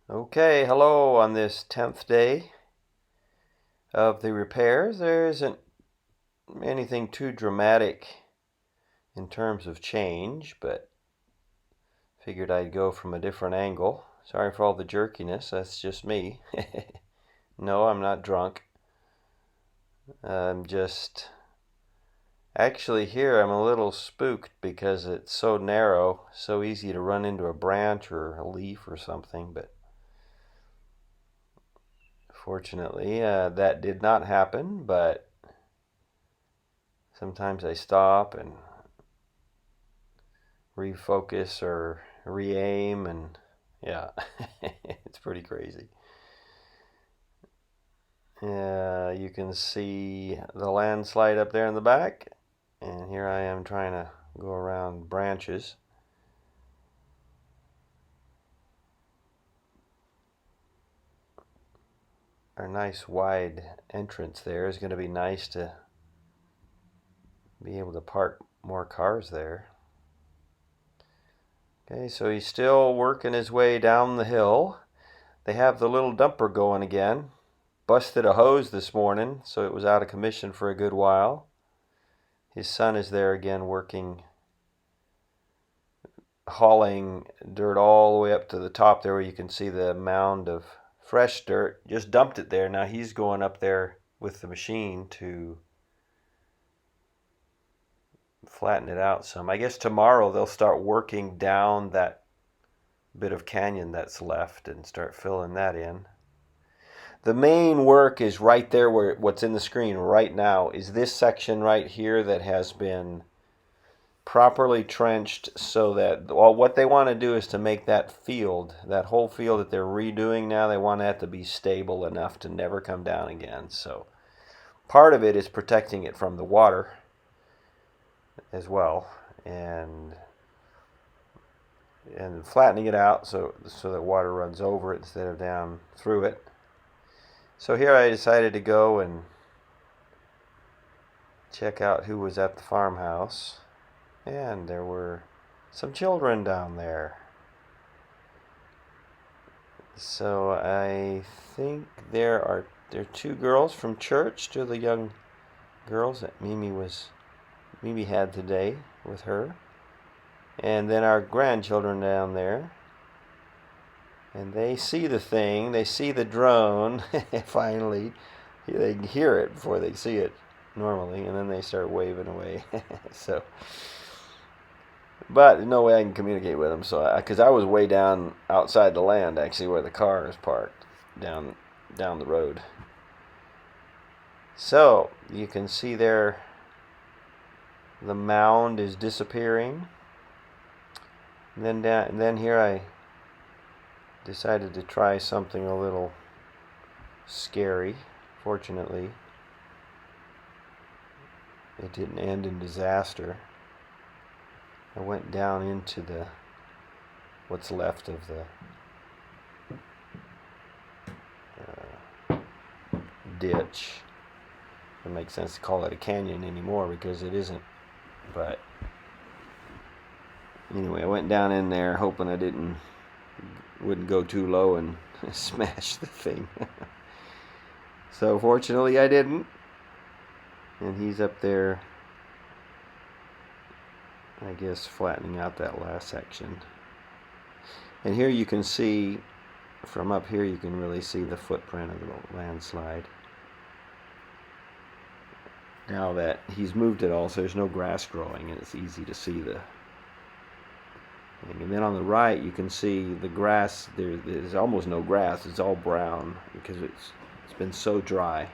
Okay, hello on this 10th day of the repairs. There isn't anything too dramatic in terms of change, but figured I'd go from a different angle. Sorry for all the jerkiness, that's just me. No, I'm not drunk. I'm just... Actually here I'm a little spooked because it's so narrow, so easy to run into a branch or a leaf or something, but fortunately that did not happen, but sometimes I stop and refocus or re-aim, and yeah, it's pretty crazy. You can see the landslide up there in the back, and here I am trying to go around branches. Our nice wide entrance there is going to be nice to be able to park more cars there. Okay, so he's still working his way down the hill. They have the little dumper going again. Busted a hose this morning, so it was out of commission for a good while. His son is there again working, hauling dirt all the way up to the top there where you can see the mound of fresh dirt. Just dumped it there. Now he's going up there with the machine to flatten it out some. I guess tomorrow they'll start working down that bit of canyon that's left and start filling that in. The main work is right there where what's in the screen right now is this section right here that has been properly trenched, so that what they want to do is to make that field, that whole field that they're redoing now, they want that to be stable enough to never come down again. So part of it is protecting it from the water as well, and flattening it out so that water runs over it instead of down through it. So here I decided to go and check out who was at the farmhouse. And there were some children down there. So I think there are two girls from church, two of the young girls that Mimi had today with her. And then our grandchildren down there. And they see the thing, they see the drone, finally. They hear it before they see it normally, and then they start waving away. So... But no way I can communicate with them, so because I was way down outside the land, actually, where the car is parked, down the road. So you can see there, the mound is disappearing. And then here I decided to try something a little scary. Fortunately, it didn't end in disaster. I went down into what's left of the ditch. It makes sense to call it a canyon anymore because it isn't. But anyway, I went down in there hoping I wouldn't go too low and smash the thing. So fortunately I didn't. And he's up there, I guess, flattening out that last section. And here you can see, from up here you can really see the footprint of the landslide. Now that he's moved it all, so there's no grass growing, and it's easy to see the thing. And then on the right you can see the grass. There's almost no grass. It's all brown because it's been so dry.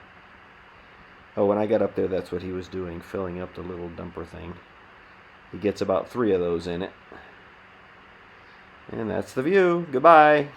Oh, when I got up there, that's what he was doing, filling up the little dumper thing. He gets about 3 of those in it. And that's the view. Goodbye.